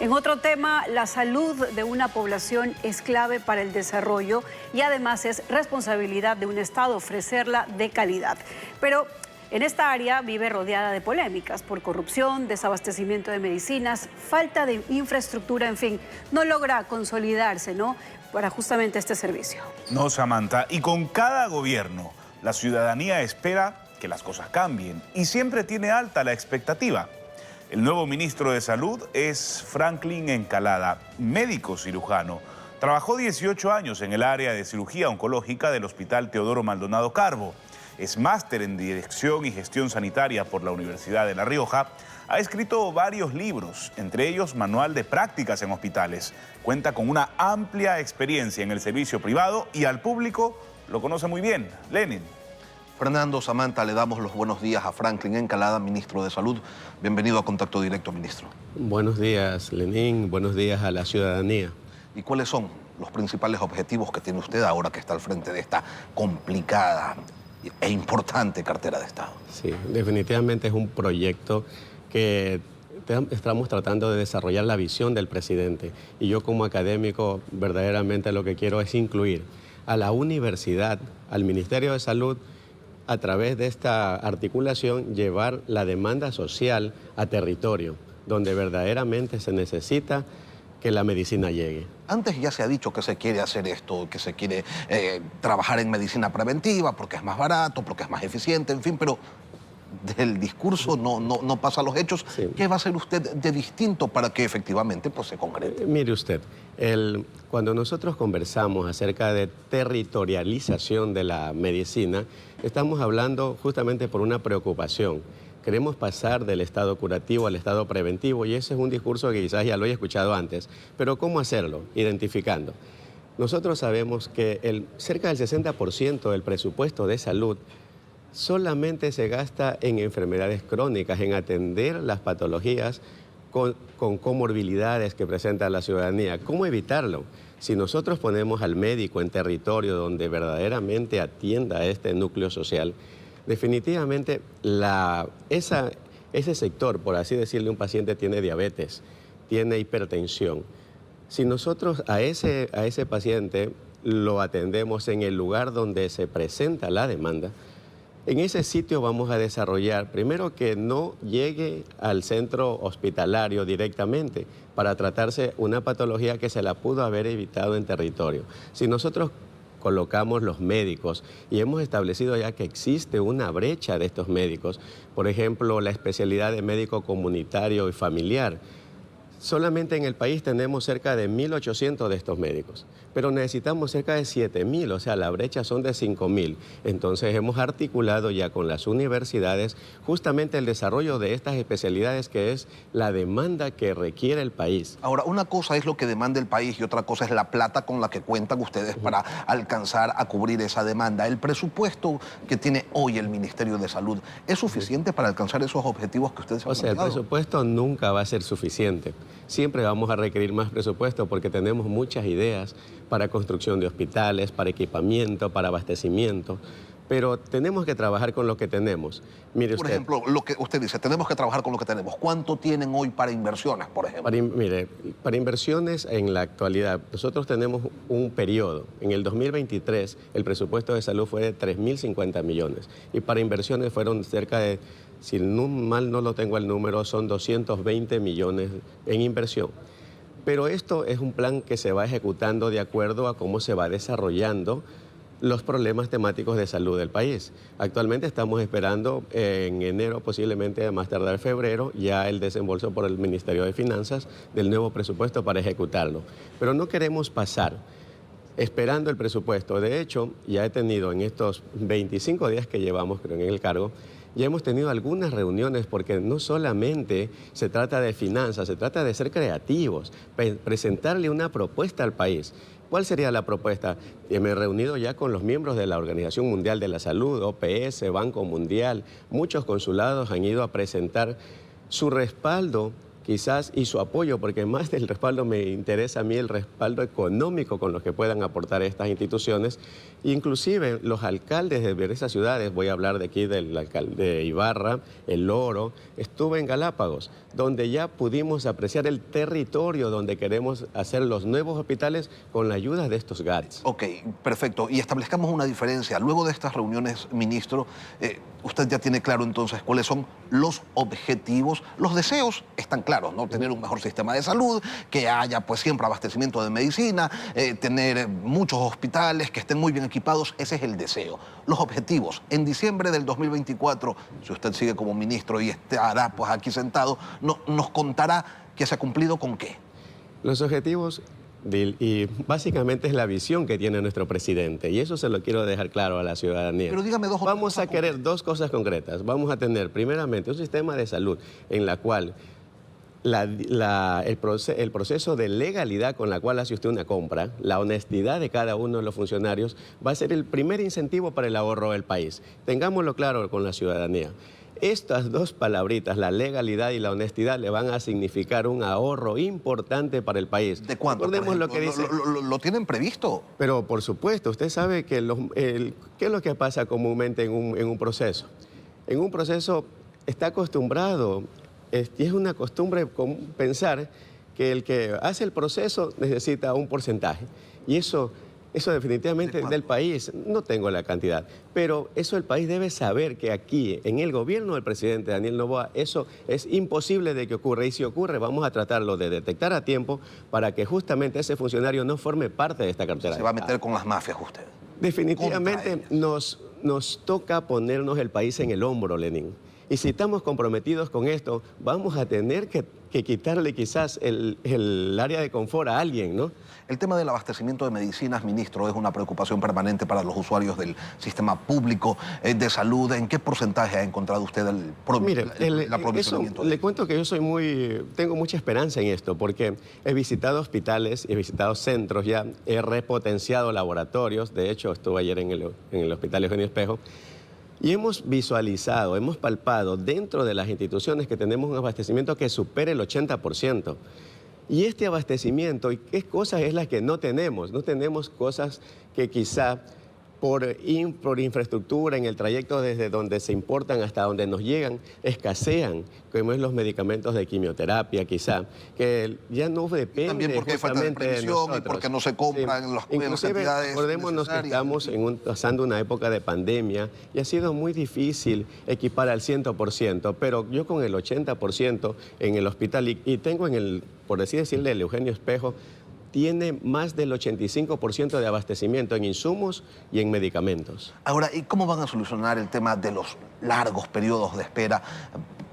En otro tema, la salud de una población es clave para el desarrollo y además es responsabilidad de un Estado ofrecerla de calidad. Pero en esta área vive rodeada de polémicas por corrupción, desabastecimiento de medicinas, falta de infraestructura, en fin, no logra consolidarse, ¿no?, para justamente este servicio. No, Samantha, y con cada gobierno, la ciudadanía espera que las cosas cambien y siempre tiene alta la expectativa. El nuevo ministro de Salud es Franklin Encalada, médico cirujano. Trabajó 18 años en el área de cirugía oncológica del Hospital Teodoro Maldonado Carbo. Es máster en Dirección y Gestión Sanitaria por la Universidad de La Rioja. Ha escrito varios libros, entre ellos Manual de Prácticas en Hospitales. Cuenta con una amplia experiencia en el servicio privado y al público lo conoce muy bien. Lenin. Fernando, Samantha, le damos los buenos días a Franklin Encalada, ministro de Salud. Bienvenido a Contacto Directo, ministro. Buenos días, Lenín. Buenos días a la ciudadanía. ¿Y cuáles son los principales objetivos que tiene usted ahora que está al frente de esta complicada e importante cartera de Estado? Sí, definitivamente es un proyecto que estamos tratando de desarrollar la visión del presidente. Y yo como académico verdaderamente lo que quiero es incluir a la universidad, al Ministerio de Salud, a través de esta articulación, llevar la demanda social a territorio, donde verdaderamente se necesita que la medicina llegue. Antes ya se ha dicho que se quiere hacer esto, que se quiere trabajar en medicina preventiva porque es más barato, porque es más eficiente, en fin, pero del discurso no pasa a los hechos. Sí. ¿Qué va a hacer usted de distinto para que efectivamente pues, se concrete? Mire usted, cuando nosotros conversamos acerca de territorialización de la medicina, estamos hablando justamente por una preocupación. Queremos pasar del estado curativo al estado preventivo y ese es un discurso que quizás ya lo he escuchado antes. Pero ¿cómo hacerlo? Identificando. Nosotros sabemos que cerca del 60% del presupuesto de salud solamente se gasta en enfermedades crónicas, en atender las patologías con comorbilidades que presenta la ciudadanía. ¿Cómo evitarlo? Si nosotros ponemos al médico en territorio donde verdaderamente atienda a este núcleo social, definitivamente ese sector, por así decirle, un paciente tiene diabetes, tiene hipertensión. Si nosotros a ese paciente lo atendemos en el lugar donde se presenta la demanda, en ese sitio vamos a desarrollar, primero, que no llegue al centro hospitalario directamente para tratarse una patología que se la pudo haber evitado en territorio. Si nosotros colocamos los médicos y hemos establecido ya que existe una brecha de estos médicos, por ejemplo, la especialidad de médico comunitario y familiar. Solamente en el país tenemos cerca de 1.800 de estos médicos, pero necesitamos cerca de 7.000, o sea, la brecha son de 5.000. Entonces hemos articulado ya con las universidades justamente el desarrollo de estas especialidades, que es la demanda que requiere el país. Ahora, una cosa es lo que demanda el país y otra cosa es la plata con la que cuentan ustedes para alcanzar a cubrir esa demanda. ¿El presupuesto que tiene hoy el Ministerio de Salud es suficiente para alcanzar esos objetivos que ustedes han planteado? O sea, el presupuesto nunca va a ser suficiente. Siempre vamos a requerir más presupuesto porque tenemos muchas ideas para construcción de hospitales, para equipamiento, para abastecimiento, pero tenemos que trabajar con lo que tenemos. Mire por ejemplo, lo que usted dice, tenemos que trabajar con lo que tenemos. ¿Cuánto tienen hoy para inversiones, por ejemplo? Para inversiones en la actualidad, nosotros tenemos un periodo. En el 2023 el presupuesto de salud fue de 3.050 millones y para inversiones fueron cerca de, si mal no lo tengo el número, son 220 millones en inversión. Pero esto es un plan que se va ejecutando de acuerdo a cómo se va desarrollando los problemas temáticos de salud del país. Actualmente estamos esperando en enero, posiblemente a más tardar febrero, ya el desembolso por el Ministerio de Finanzas del nuevo presupuesto para ejecutarlo. Pero no queremos pasar esperando el presupuesto. De hecho, ya he tenido en estos 25 días que llevamos, creo, en el cargo, ya hemos tenido algunas reuniones porque no solamente se trata de finanzas, se trata de ser creativos, presentarle una propuesta al país. ¿Cuál sería la propuesta? Me he reunido ya con los miembros de la Organización Mundial de la Salud, OPS, Banco Mundial, muchos consulados han ido a presentar su respaldo quizás y su apoyo, porque más del respaldo me interesa a mí el respaldo económico con los que puedan aportar estas instituciones Inclusive los alcaldes de esas ciudades, voy a hablar de aquí del alcalde de Ibarra, El Oro, estuve en Galápagos, donde ya pudimos apreciar el territorio donde queremos hacer los nuevos hospitales con la ayuda de estos GATS. Ok, perfecto. Y establezcamos una diferencia. Luego de estas reuniones, ministro, usted ya tiene claro entonces cuáles son los objetivos. Los deseos están claros, ¿no? Tener un mejor sistema de salud, que haya pues siempre abastecimiento de medicina, tener muchos hospitales que estén muy bien equipados. Ese es el deseo. Los objetivos. En diciembre del 2024, si usted sigue como ministro y estará pues aquí sentado, nos contará que se ha cumplido con qué. Los objetivos, y básicamente es la visión que tiene nuestro presidente, y eso se lo quiero dejar claro a la ciudadanía. Pero dígame dos Vamos a querer dos cosas concretas. Vamos a tener, primeramente, un sistema de salud en la cual el proceso de legalidad con la cual hace usted una compra, la honestidad de cada uno de los funcionarios, va a ser el primer incentivo para el ahorro del país. Tengámoslo claro con la ciudadanía. Estas dos palabritas, la legalidad y la honestidad, le van a significar un ahorro importante para el país. ¿De cuánto? Recordemos lo que dice. ¿Lo tienen previsto? Pero por supuesto, usted sabe que ¿qué es lo que pasa comúnmente en un proceso? En un proceso está acostumbrado, y es una costumbre pensar que el que hace el proceso necesita un porcentaje. Y eso definitivamente del país, no tengo la cantidad, pero eso el país debe saber que aquí, en el gobierno del presidente Daniel Noboa, eso es imposible de que ocurra. Y si ocurre, vamos a tratarlo de detectar a tiempo para que justamente ese funcionario no forme parte de esta cartera. Se va a meter con las mafias usted. Definitivamente nos toca ponernos el país en el hombro, Lenín. Y si estamos comprometidos con esto, vamos a tener que quitarle quizás el área de confort a alguien, ¿no? El tema del abastecimiento de medicinas, ministro, es una preocupación permanente para los usuarios del sistema público de salud. ¿En qué porcentaje ha encontrado usted el aprovisionamiento? Le cuento que yo tengo mucha esperanza en esto, porque he visitado hospitales, he visitado centros ya, he repotenciado laboratorios. De hecho, estuve ayer en el Hospital Eugenio Espejo. Y hemos visualizado, hemos palpado dentro de las instituciones que tenemos un abastecimiento que supere el 80%. Y este abastecimiento, ¿y qué cosas es las que no tenemos? No tenemos cosas que quizá por infraestructura en el trayecto desde donde se importan hasta donde nos llegan, escasean, como es los medicamentos de quimioterapia quizá, que ya no depende también porque hay falta de previsión y porque no se compran en las cantidades recordémonos que estamos pasando una época de pandemia y ha sido muy difícil equipar al 100%, pero yo con el 80% en el hospital y tengo por así decirle, el Eugenio Espejo, tiene más del 85% de abastecimiento en insumos y en medicamentos. Ahora, ¿y cómo van a solucionar el tema de los largos periodos de espera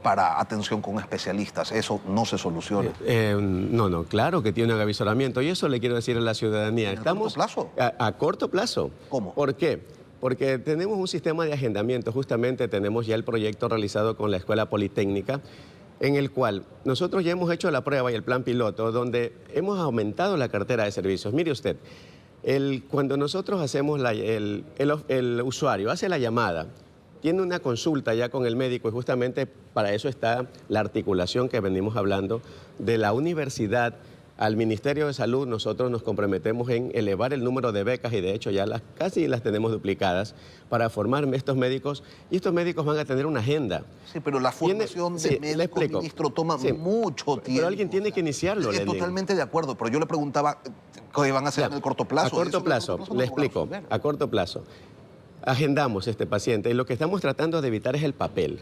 para atención con especialistas? Eso no se soluciona. No, claro que tiene un avisoramiento y eso le quiero decir a la ciudadanía. ¿Estamos a corto plazo? A corto plazo. ¿Cómo? ¿Por qué? Porque tenemos un sistema de agendamiento, justamente tenemos ya el proyecto realizado con la Escuela Politécnica, en el cual nosotros ya hemos hecho la prueba y el plan piloto, donde hemos aumentado la cartera de servicios. Mire usted, cuando nosotros hacemos el usuario hace la llamada, tiene una consulta ya con el médico y justamente para eso está la articulación que venimos hablando de la universidad al Ministerio de Salud. Nosotros nos comprometemos en elevar el número de becas y de hecho ya casi las tenemos duplicadas para formar estos médicos y estos médicos van a tener una agenda. Sí, pero la formación de médicos, ministro, toma mucho tiempo. Pero alguien tiene que iniciarlo, Estoy totalmente de acuerdo, pero yo le preguntaba qué van a hacer en el corto plazo. A corto plazo, le explico, a corto plazo. Agendamos este paciente y lo que estamos tratando de evitar es el papel.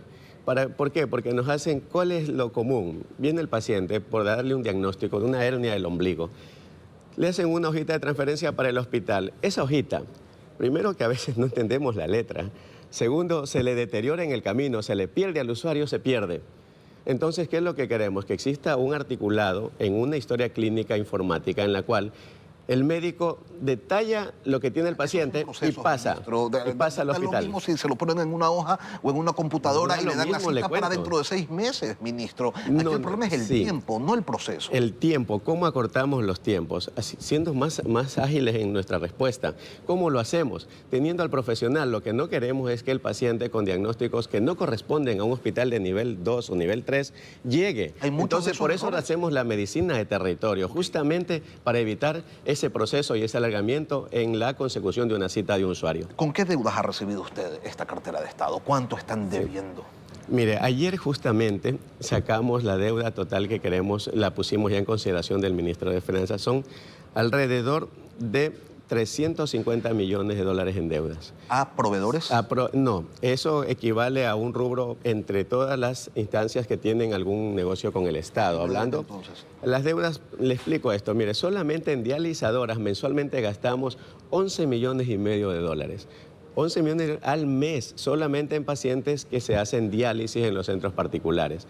¿Por qué? Porque nos hacen, ¿cuál es lo común? Viene el paciente por darle un diagnóstico de una hernia del ombligo. Le hacen una hojita de transferencia para el hospital. Esa hojita, primero que a veces no entendemos la letra. Segundo, se le deteriora en el camino, se le pierde al usuario, se pierde. Entonces, ¿qué es lo que queremos? Que exista un articulado en una historia clínica informática en la cual el médico detalla lo que tiene el paciente y pasa al hospital. Lo mismo si se lo ponen en una hoja o en una computadora y le dan la cita para dentro de 6 meses, ministro. Aquí el problema es el tiempo, no el proceso. El tiempo, ¿cómo acortamos los tiempos? Siendo más ágiles en nuestra respuesta. ¿Cómo lo hacemos? Teniendo al profesional. Lo que no queremos es que el paciente con diagnósticos que no corresponden a un hospital de nivel 2 o nivel 3 llegue. Entonces, por eso hacemos la medicina de territorio, justamente para evitar ese ese proceso y ese alargamiento en la consecución de una cita de un usuario. ¿Con qué deudas ha recibido usted esta cartera de Estado? ¿Cuánto están debiendo? Mire, ayer justamente sacamos la deuda total que queremos, la pusimos ya en consideración del ministro de Finanzas. Son alrededor de 350 millones de dólares en deudas. ¿A proveedores? No, eso equivale a un rubro entre todas las instancias que tienen algún negocio con el Estado. Hablando, entonces, las deudas, le explico esto, mire, solamente en dializadoras mensualmente gastamos 11 millones y medio de dólares. 11 millones al mes solamente en pacientes que se hacen diálisis en los centros particulares.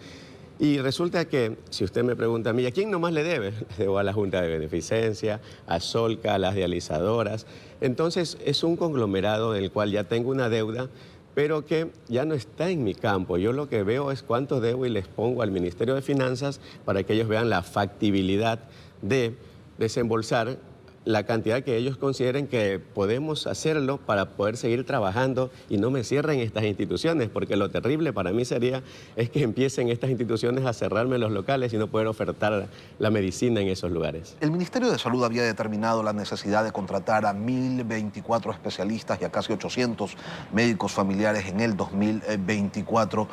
Y resulta que, si usted me pregunta a mí, ¿a quién nomás le debe? Le debo a la Junta de Beneficencia, a Solca, a las dializadoras. Entonces, es un conglomerado del cual ya tengo una deuda, pero que ya no está en mi campo. Yo lo que veo es cuánto debo y les pongo al Ministerio de Finanzas para que ellos vean la factibilidad de desembolsar la cantidad que ellos consideren que podemos hacerlo para poder seguir trabajando y no me cierren estas instituciones, porque lo terrible para mí sería es que empiecen estas instituciones a cerrarme los locales y no poder ofertar la medicina en esos lugares. El Ministerio de Salud había determinado la necesidad de contratar a 1.024 especialistas y a casi 800 médicos familiares en el 2024.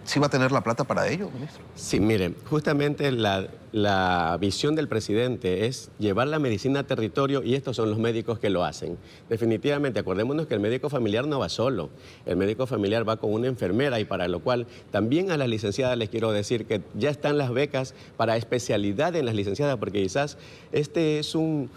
¿Sí va a tener la plata para ello, ministro? Sí, mire, justamente la visión del presidente es llevar la medicina a territorio y estos son los médicos que lo hacen. Definitivamente, acordémonos que el médico familiar no va solo, el médico familiar va con una enfermera y para lo cual también a las licenciadas les quiero decir que ya están las becas para especialidad en las licenciadas, porque quizás este es un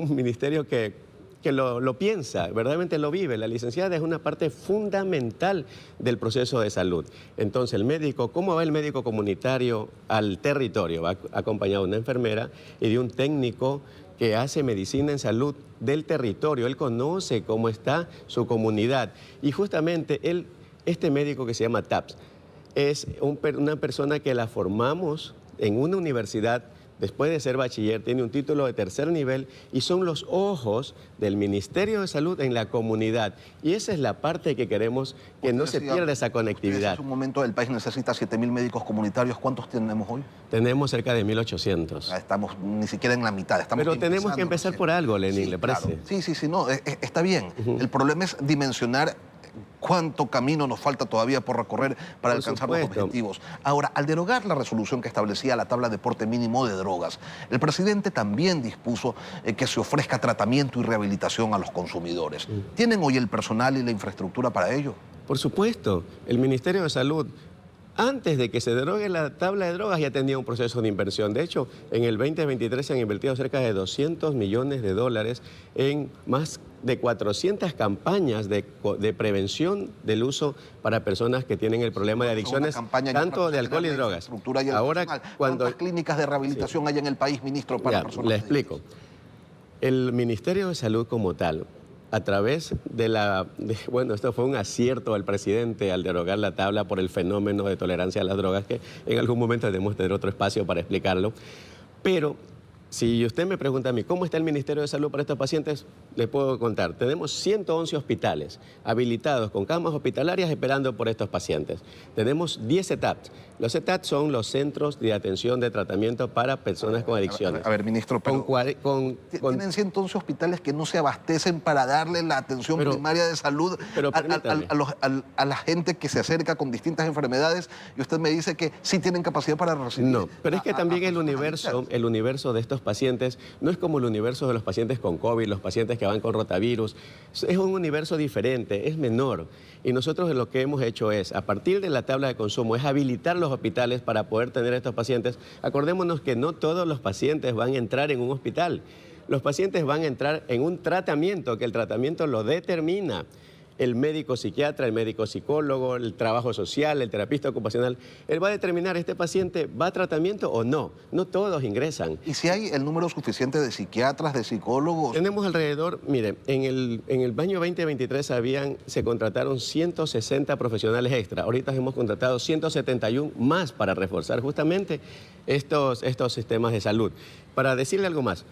ministerio que lo piensa, verdaderamente lo vive. La licenciada es una parte fundamental del proceso de salud. Entonces, el médico, ¿cómo va el médico comunitario al territorio? Va acompañado de una enfermera y de un técnico que hace medicina en salud del territorio. Él conoce cómo está su comunidad. Y justamente este médico que se llama TAPS es una persona que la formamos en una universidad. Después de ser bachiller, tiene un título de tercer nivel y son los ojos del Ministerio de Salud en la comunidad. Y esa es la parte que queremos que no se pierda esa conectividad. En un momento el país necesita 7.000 médicos comunitarios. ¿Cuántos tenemos hoy? Tenemos cerca de 1.800. Estamos ni siquiera en la mitad. Pero tenemos que empezar por algo, Lenín, sí, ¿le parece? Claro. Sí, no, está bien. El problema es dimensionar cuánto camino nos falta todavía por recorrer para alcanzar los objetivos. Ahora, al derogar la resolución que establecía la tabla de porte mínimo de drogas, el presidente también dispuso que se ofrezca tratamiento y rehabilitación a los consumidores. ¿Tienen hoy el personal y la infraestructura para ello? Por supuesto. El Ministerio de Salud, antes de que se derogue la tabla de drogas, ya tenía un proceso de inversión. De hecho, en el 2023 se han invertido cerca de 200 millones de dólares en más de 400 campañas de prevención del uso para personas que tienen el problema de adicciones, tanto de alcohol y drogas. Ahora, ¿cuántas clínicas de rehabilitación hay en el país, ministro, para personas? Le explico. El Ministerio de Salud como tal, a través bueno, esto fue un acierto del presidente al derogar la tabla por el fenómeno de tolerancia a las drogas, que en algún momento debemos tener otro espacio para explicarlo, pero si usted me pregunta a mí, ¿cómo está el Ministerio de Salud para estos pacientes? Les puedo contar. Tenemos 111 hospitales habilitados con camas hospitalarias esperando por estos pacientes. Tenemos 10 ETAPs. Los ETAPs son los centros de atención de tratamiento para personas con adicciones. A ver, ministro, pero tienen 111 hospitales que no se abastecen para darle la atención primaria de salud a la gente que se acerca con distintas enfermedades, y usted me dice que sí tienen capacidad para recibir. No, pero es que también el universo de estos pacientes no es como el universo de los pacientes con COVID, los pacientes que van con rotavirus. Es un universo diferente, es menor. Y nosotros lo que hemos hecho es, a partir de la tabla de consumo, es habilitar los hospitales para poder tener a estos pacientes. Acordémonos que no todos los pacientes van a entrar en un hospital. Los pacientes van a entrar en un tratamiento, que el tratamiento lo determina el médico psiquiatra, el médico psicólogo, el trabajo social, el terapista ocupacional. Él va a determinar, ¿este paciente va a tratamiento o no? No todos ingresan. ¿Y si hay el número suficiente de psiquiatras, de psicólogos? Tenemos alrededor, mire, en el año 2023 se contrataron 160 profesionales extra. Ahorita hemos contratado 171 más para reforzar justamente estos sistemas de salud. Para decirle algo más,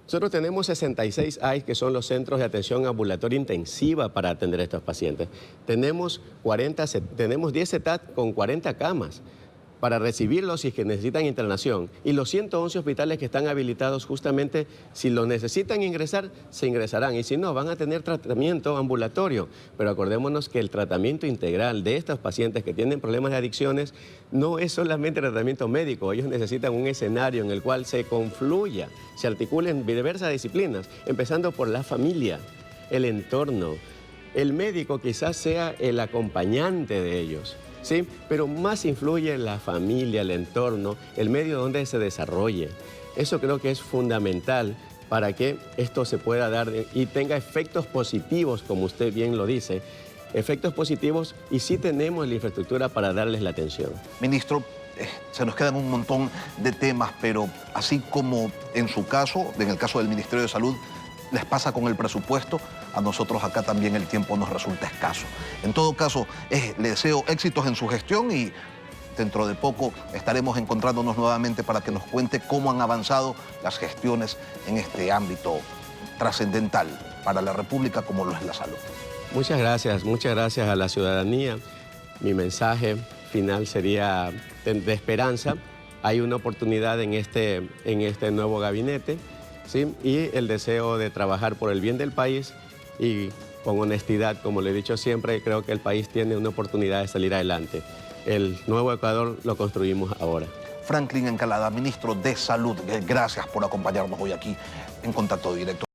nosotros tenemos 66 AIS, que son los centros de atención ambulatoria intensiva para atender a estos pacientes. Tenemos 10 ETAT con 40 camas para recibirlos si es que necesitan internación. Y los 111 hospitales que están habilitados justamente, si los necesitan ingresar, se ingresarán. Y si no, van a tener tratamiento ambulatorio. Pero acordémonos que el tratamiento integral de estos pacientes que tienen problemas de adicciones no es solamente tratamiento médico. Ellos necesitan un escenario en el cual se confluya, se articulen diversas disciplinas, empezando por la familia, el entorno. El médico quizás sea el acompañante de ellos, ¿sí? Pero más influye la familia, el entorno, el medio donde se desarrolle. Eso creo que es fundamental para que esto se pueda dar y tenga efectos positivos, como usted bien lo dice, efectos positivos, y sí tenemos la infraestructura para darles la atención. Ministro, se nos quedan un montón de temas, pero así como en su caso, en el caso del Ministerio de Salud, les pasa con el presupuesto, a nosotros acá también el tiempo nos resulta escaso. En todo caso, le deseo éxitos en su gestión y dentro de poco estaremos encontrándonos nuevamente para que nos cuente cómo han avanzado las gestiones en este ámbito trascendental para la República como lo es la salud. Muchas gracias a la ciudadanía. Mi mensaje final sería de esperanza. Hay una oportunidad en este nuevo gabinete, ¿sí? Y el deseo de trabajar por el bien del país y con honestidad, como le he dicho siempre, creo que el país tiene una oportunidad de salir adelante. El nuevo Ecuador lo construimos ahora. Franklin Encalada, ministro de Salud, gracias por acompañarnos hoy aquí en Contacto Directo.